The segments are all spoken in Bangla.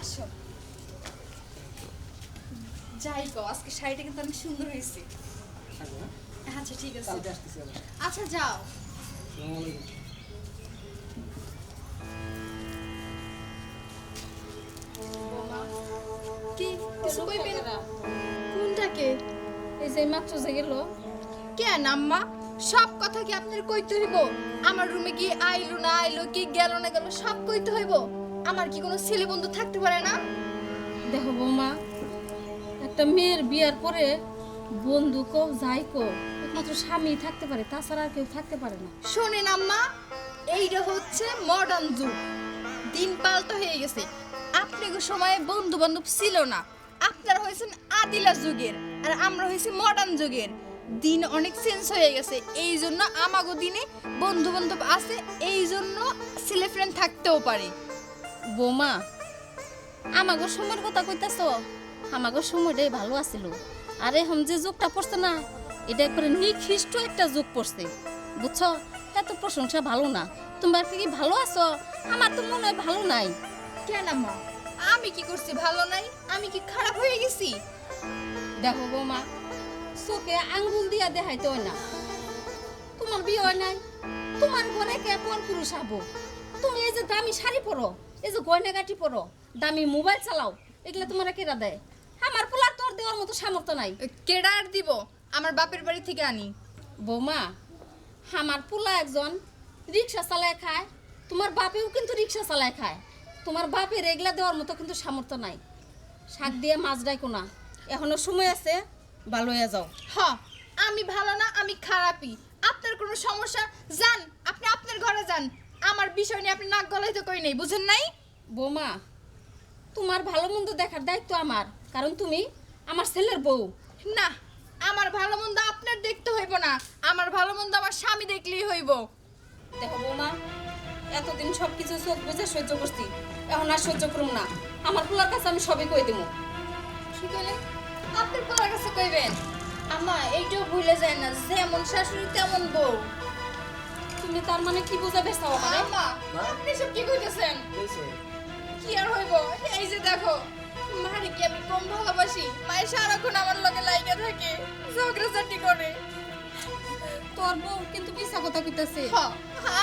আসো যাই গো, আজকে শাড়িটা কিন্তু অনেক সুন্দর হয়েছে। আচ্ছা ঠিক আছে, আচ্ছা যাও। কি কিছু কইবেন? কোনটাকে? এই যে মাত্র যে গেল। কেন আম্মা, সব কথা কি আপনার কইতে হইব? আমার রুমে কি আইলো না আইলো, কি গেল না গেল, সব কইতে হইব? আমার কি কোনো ছেলে বন্ধু থাকতে পারে না? দেখো বৌমা, একটা মেয়ের বিয়ার পরে বন্ধু কো যাই কো একমাত্র স্বামী থাকতে পারে, তাছাড়া আর কেউ থাকতে পারে না। শোনেন আম্মা, এইটা হচ্ছে মডার্ন যুগ, দিন পাল্টা হয়ে গেছে। আপনাদের সময়ে বন্ধু বান্ধব ছিল না, আপনারা হয়েছেন আদিলা যুগের, আর আমরা হয়েছি মডার্ন যুগের। দিন অনেক চেঞ্জ হয়ে গেছে, এই জন্য আমাগো দিনে বন্ধু বান্ধব আছে, এই জন্য ছেলে ফ্রেন্ড থাকতেও পারে। বৌমা, আমাগো সময়ের কথা কইতাছ, আমাগো সময়টাই ভালো আছিল। আর এখন যে যুগটা পড়ছে না, এটা একবারে নিকৃষ্ট একটা যুগ পড়ছে, বুঝছো? এত প্রশংসা ভালো না। তোমরা কি ভালো আছো? আমার তো মনে হয় ভালো নাই। কেন আম্মা, আমি কি করছি ভালো নাই? আমি কি খারাপ হয়ে গেছি? দেখো বৌমা, চোখে আঙ্গুল দিয়া দেখাইতে হয় না। তোমার বিয়ে হয় নাই, তোমার ঘরে কে পর পুরুষ আবো? তুমি এই যে দামি শাড়ি পরো, এই যে গয়নাগাটি পরো, দামি মোবাইল চালাও, এগুলা তোমার কেরা দেয়? আমার পোলার তোর দেওয়ার মতো সামর্থ্য নাই। কেডা আর দিব? আমার বাপের বাড়ি থেকে আনি। বৌমা, আমার পোলা একজন রিক্সা চালায় খায়, তোমার বাপেও কিন্তু রিক্সা চালায় খায়। তোমার বাপের এগুলা দেওয়ার মতো কিন্তু সামর্থ্য নাই। শাক দিয়ে মাছ ডাইকো না, এখনো সময় আছে, ভালো হয়ে যাও। হ, আমি ভালো না, আমি খারাপই। আপনার কোনো সমস্যা, যান আপনি আপনার ঘরে যান। আমার বিষয় নিয়ে আপনি নাক গলাইতে কই নেই, বুঝেন নাই? বৌমা, তোমার ভালো মন্দ দেখার দায়িত্ব আমার, কারণ তুমি আমার ছেলের বউ। না, আমার ভালো মন্দ আপনার দেখতে হইব না, আমার ভালো মন্দ আমার স্বামী দেখলেই হইব। দেখো বৌমা, এতদিন সব কিছু চোখ বুঝে সহ্য করছি, এখন আর সহ্য করুম না। আমার পোলার কাছে আমি সবই কই দেবো। কি কইলেন? আপনার পোলার কাছে কইবেন? আম্মা, এইটাও ভুলে যায় না, যেমন শাশুড়ি তেমন বউ। তুমি তার মানে কি বুঝাবে চাও আমারে? আম্মা, আপনি সব কি কইতেছেন? কি আর হইব? এই যে দেখো, মারে কি আমি কম ভালোবাসি? মায়ের সারাক্ষণ আমার লগে লাইগা থাকে, ঝগড়াঝাটি করে। তোর বউ কিন্তু মিছা কথা কইতাছে। হ্যাঁ,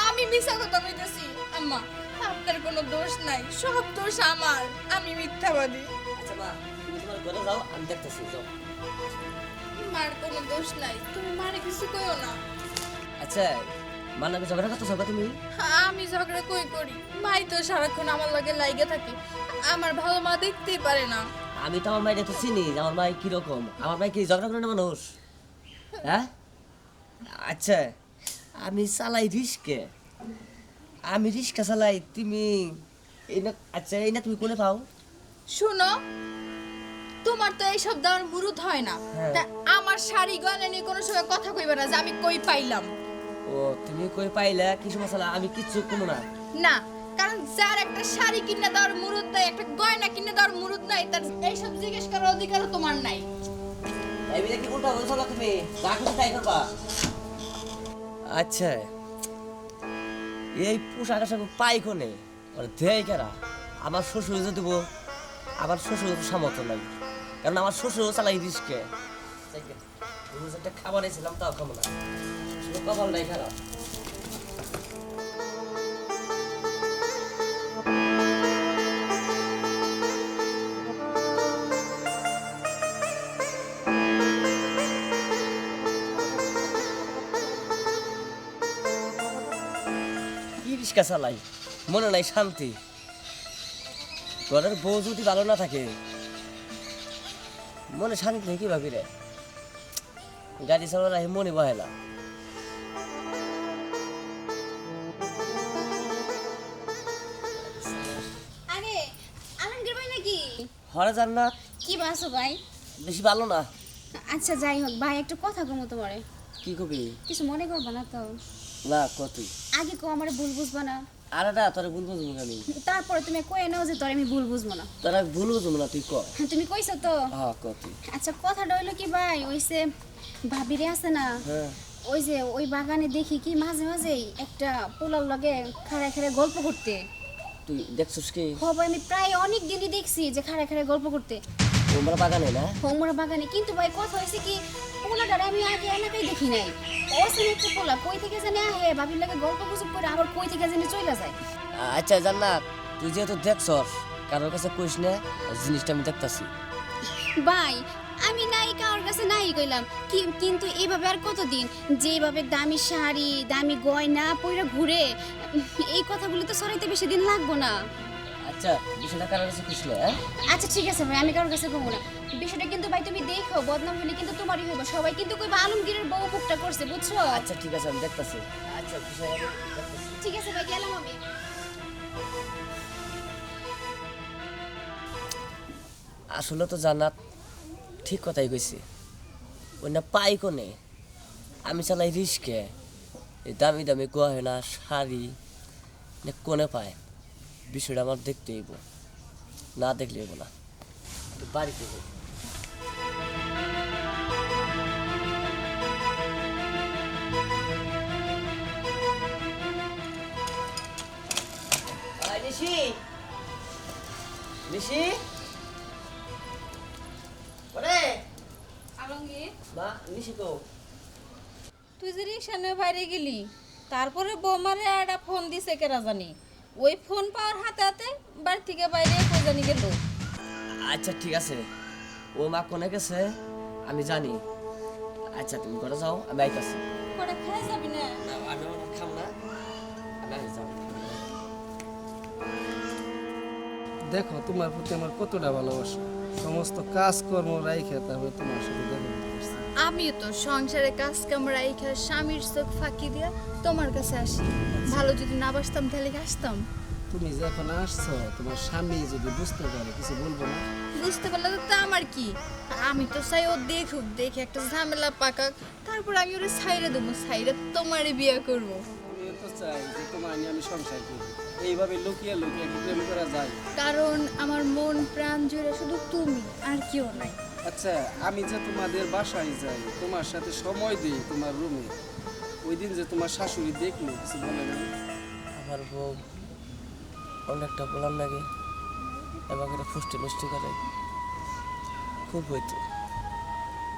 আমি মিছা কথা কইতেছি। আম্মা, আপনার কোনো দোষ নাই, সব দোষ আমার, আমি মিথ্যাবাদী। আচ্ছা মা, তুমি তোমার ঘরে যাও, আমি দেখতেছি, যাও। মার কোনো দোষ নাই, তুমি মারে কিছু কইও না। আচ্ছা, মার নাকি ঝগড়া করতেছো বা তুমি? আমি ঝগড়া কই করি? মাই তো সারাক্ষণ আমার লগে লাইগা থাকে, আমার ভালো মা দেখতেই পারে না। আমি তো আমার মায়ের তো চিনি যে আমার মাই কিরকম। আমার মাই কি ঝগড়া করে না মানুষ? হ্যাঁ? আচ্ছা, আমি চালাই রিস্কে, আমি রিস্কা চালাই, তুমি এই না, আচ্ছা এই না তুমি কোনে পাও? শুনো, তোমার তো এইসব দেওয়ার মুরুদ হয় না, হ্যাঁ। তা আমার শাড়ি গয়না নিয়ে কোনো সময় কথা কইবে না যে আমি কই পাইলাম। ও তুমি কই পাইলা, কিছু মশলা আমি কিচ্ছু কমো না। না, কারণ যার একটা শাড়ি কিনে দেওয়ার মুরুদ নাই, একটা গয়না কিনে দেওয়ার মুরুদ নাই, তার এইসব জিজ্ঞেস করার অধিকারও তোমার নাই। এই বিলে কি উল্টা বলছো না তুমি? যা খুশি তাই করবা। আচ্ছা, এই পোশাক আশাক পাই কোনে? ওর দেয় কেরা? আমার শ্বশুর যে দেবো, আমার শ্বশুর তো সামর্থ্য নাই, কারণ আমার শ্বশুর চালাই রিস্কে। একটা খাবার এসেছিলাম তাও খাবো না, কপাল নাই খারাপ। রিক্সা চালাই, মনে নাই শান্তি। ঘরের বউ যদি ভালো না থাকে, মনে শান্তি নেই কিভাবে রে? গাড়ি চালানো মনে বহে না। আরে আলমগীর ভাই নাকি? হরে যান না, কি বাসো ভাই? বেশি ভালো না। আচ্ছা যাই হোক ভাই, একটু কথা কমো তোমারে। কি কবি? কিছু মনে করবা না তো? না কতই আগে কো আমারে ভুল বুঝবা না, আরে না, তোর ভুল বুঝবো আমি। তারপরে তুমি কয়ে নাও যে তোর আমি ভুল বুঝবো না। তোরা ভুল বুঝবো না, তুই ক। তুমি কইছো তো। হ্যাঁ কতই। আচ্ছা কথাটা হইলো কি ভাই, ওইসে ভাবিরে আছে না, হ্যাঁ ওই যে ওই বাগানে দেখি কি মাঝে মাঝে একটা পোলার লগে খাড়া খাড়া গল্প করতে। তুই দেখছিস কি ভাই আমি প্রায় অনেক দিনই দেখছি যে খাড়া খাড়া গল্প করতে তোমরা বাগানে না হোমরা বাগানে, কিন্তু ভাই কথা হয়েছে কি পোলাটারে আমি আগে এলাকায় দেখি নাই। অসীম একটা পোলা কই থেকে জানে আহে ভাবির লাগে গল্প গুজব করে আবার কই থেকে জানে চলে যায়। আচ্ছা জান্নাত তুই যেহেতু দেখছস কারোর কাছে কইস না জিনিসটা আমি দেখতাছি ভাই আমি নাই কারোর কাছে নাই কইলাম কিন্তু এইভাবে আর কতদিন যেভাবে দামি শাড়ি দামি গয়না পইরা ঘুরে, এই কথাগুলো তো সরাইতে বেশি দিন লাগবো না। আচ্ছা বিষয়টা কারোর কাছে কইস না হ্যাঁ আচ্ছা ঠিক আছে ভাই, আমি কারোর কাছে কমবো না বিষয়টা, কিন্তু ভাই তুমি দেখো বদনাম হলে কিন্তু তোমারই হইব। সবাই কিন্তু কইবা আলমগীরের বউ মুখটা করছে, বুঝছো? আচ্ছা ঠিক আছে আমি দেখতাছি আচ্ছা বিষয় আমি দেখতাছি। ঠিক আছে ভাই, গেলাম আমি। আসলে তো জান্নাত ঠিক কথাই কইছি ওই না পাই কোনে আমি চালাই রিস্কে এই দামি দামি গয়না শাড়ি না কোনে পায় বিষয়টা আমার দেখতে হইব, না দেখলে হইব না। তো বাড়িতে যাই। নিশি নিশি ওরে আলমগীর মা নিশি তো তুই যে রিক্সা নিয়ে বাইরে গেলি, তারপরে বৌমারে একটা ফোন দিছে কেরা জানি, ওই ফোন পাওয়ার হাতে হাতে বাড়ি থেকে বাইরে কই জানি গেল। আচ্ছা ঠিক আছে ও মা কোনে গেছে আমি জানি। আচ্ছা তুমি ঘরে যাও আমি আইতাছি। করে খেয়ে যাবি না? না আমি খাম না আমি আই যাও। দেখো তোমার প্রতি আমার কতটা ভালোবাসা, সমস্ত কাজকর্ম রাইখে তারপরে তোমার সাথে দেখা করছি। আমিও তো সংসারে কাজ কামড়া রেখা স্বামীর চোখ ফাঁকি দিয়া তোমার কাছে আসি। ভালো যদি না বাসতাম তাহলে কি আসতাম? তুমি যে এখন আসছো তোমার স্বামী যদি বুঝতে পারে কিছু বলবো না? বুঝতে পারলে তো তা আমার কি, আমি তো চাই ও দেখুক, দেখে একটা ঝামেলা পাকাক, তারপর আমি ওরে ছাইরে দেবো, ছাইরে তোমারে বিয়ে করবো। আমি তো চাই যে তোমার নিয়ে আমি সংসার করি, এইভাবে লুকিয়ে লুকিয়ে কি প্রেম করা যায়? কারণ আমার মন প্রাণ জুড়ে শুধু তুমি আর কেউ নাই। আচ্ছা আমি যে তোমাদের বাসায় যাই, তোমার সাথে সময় দিই তোমার রুমে, ওই দিন যে তোমার শাশুড়ি দেখলো কিছু বলে না? আমার বউ অনেকটা বলার লাগে এবং এটা ফুষ্টি মিষ্টি করে খুব হইতো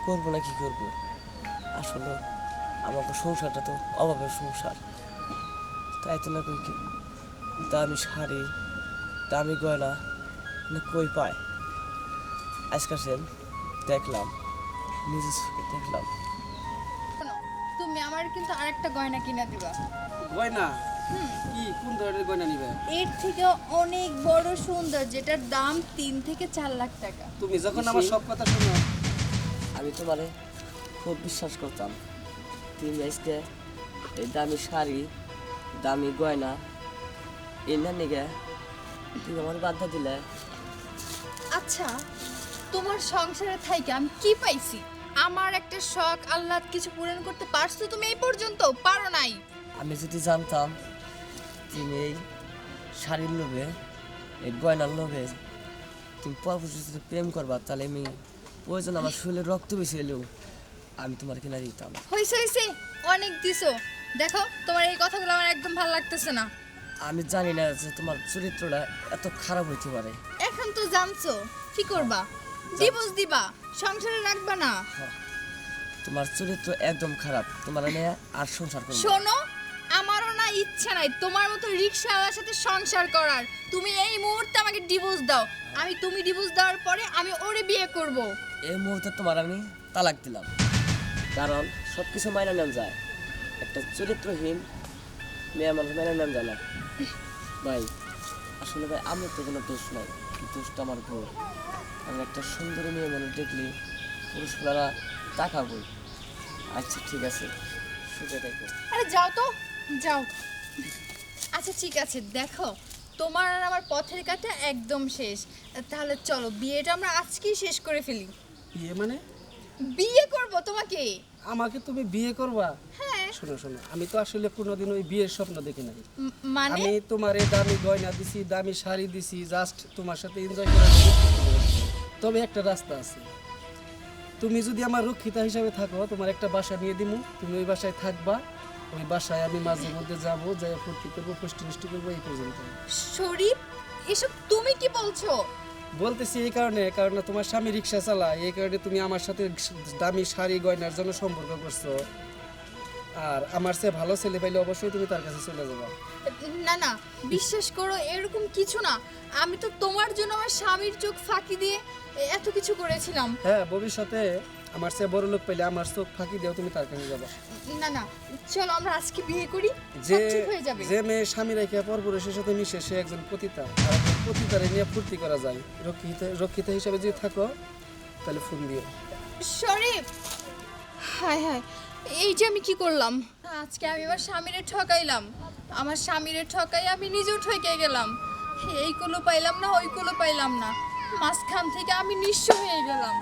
করবো না কি করবো। আসলে আমাকে সংসারটা তো অভাবের সংসার, তাই তো না কই কি দামি শাড়ি দামি গয়না না কই পায়। আজকাল সেন দেখলাম নিজের চোখে দেখলাম। শোনো, তুমি আমার কিন্তু আরেকটা গয়না কিনে দিবা। গয়না? কি কোন ধরনের গয়না নিবে? এর থেকে অনেক বড় সুন্দর, যেটার দাম 3 থেকে 4 লাখ টাকা। তুমি যখন আমার সব কথা শোনো, আমি তোমারে খুব বিশ্বাস করতাম, তুমি আজকে এই দামি শাড়ি দামি গয়না এনে নিগে তুমি আমার বাধা দিলে। আচ্ছা, তোমার সংসারে থাইকে আমি কি পাইছি? আমার একটা শখ আল্লাহ কিছু পূরণ করতে পারছো তুমি এই পর্যন্ত? পারো নাই। আমি যদি জানতাম তুমি এই শাড়ির লোভে এই গয়নার লোভে তুমি পরপুরুষের সাথে প্রেম করবা, তাহলে আমি প্রয়োজন আমার শরীরে রক্ত বেশি এলেও আমি তোমার কিনা দিতাম। হইছে হইছে, অনেক দিছো। দেখো তোমার এই কথাগুলো আমার একদম ভালো লাগতেছে না। আমি জানি না যে তোমার চরিত্রটা এত খারাপ হইতে পারে। এখন তো জানছো, কি করবা? ডিভোর্স দিবা, সংসারে রাখবা না। তোমার চরিত্র একদম খারাপ, তোমার নিয়ে আর সংসার করবো না। শোনো, আমারও না ইচ্ছা নাই তোমার মতো রিকশাওয়ালার সাথে সংসার করার। তুমি এই মুহূর্তে আমাকে ডিভোর্স দাও, তুমি ডিভোর্স দেওয়ার পরে আমি ওরে বিয়ে করব। এই মুহূর্তে তোমার আমি তালাক দিলাম, কারণ সব কিছু মাইনা নেন যায়, একটা চরিত্রহীন মেয়ে মানুষ মাইনা নেন যায় না। ভাই আসলে ভাই আমার তো কোনো দোষ নাই, দোষটা আমার বউ। আমি একটা সুন্দরী মেয়ে মানুষ দেখলে পুরুষরা তাকাবই। আচ্ছা ঠিক আছে, সুখে দেখো। আরে যাও তো, যাও। আচ্ছা ঠিক আছে, দেখো তোমার আর আমার পথের কাটা একদম শেষ। তাহলে চলো বিয়েটা আমরা আজকেই শেষ করে ফেলি। বিয়ে মানে? বিয়ে করব তোমাকে। আমাকে তুমি বিয়ে করবা? হ্যাঁ। শোনো শোনো, আমি তো আসলে কোনোদিন ওই বিয়ের স্বপ্ন দেখি নাই। মানে আমি তোমার এই দামি গয়না দিছি, দামি শাড়ি দিছি, জাস্ট তোমার সাথে এনজয় করার জন্য। তবে একটা রাস্তা আছে, তুমি যদি আমার রক্ষিতা হিসাবে থাকো, তোমার একটা বাসা নিয়ে দিমু, তুমি ওই বাসায় থাকবা, ওই বাসায় আমি মাঝে মধ্যে যাবো, যাই ফুর্তি করবো, ফষ্টি নষ্টি করবো, এই পর্যন্ত। শরীফ, এসব তুমি কি বলছো? বলতেছি এই কারণে, কারণ তোমার স্বামী রিক্সা চালায়, এই কারণে তুমি আমার সাথে দামি শাড়ি গয়নার জন্য সম্পর্ক করছো। আর আমার চেয়ে ভালো ছেলে পাইলে অবশ্যই তুমি তার কাছে চলে যাবা। না না, বিশ্বাস করো, এরকম কিছু না। আমি তো তোমার জন্য আমার স্বামীর চোখ ফাঁকি দিয়ে এত কিছু করেছিলাম। হ্যাঁ, ভবিষ্যতে আমার চেয়ে বড় লোক পাইলে আমার চোখ ফাঁকি দিয়েও তুমি তার কাছে যাবা। না না, চলো আমরা আজকে বিয়ে করি, যে সব ঠিক হয়ে যাবে। যে মেয়ে স্বামী রেখে পরপুরুষের সাথে মিশে সে একজন পতিতা, আর একজন পতিতারে নিয়ে ফুর্তি করা যায়। রক্ষিতা হিসেবে যদি থাকো তাহলে ফোন দিও। শরীফ, হায় হায়, এই যে আমি কি করলাম? আজকে আমি আমার স্বামীরে ঠকাইলাম, আমার স্বামীরে ঠকাই আমি নিজেও ঠকে গেলাম। এই কুলো পাইলাম না, ওই কুলো পাইলাম না, মাঝখান থেকে আমি নিঃস্ব হয়ে গেলাম।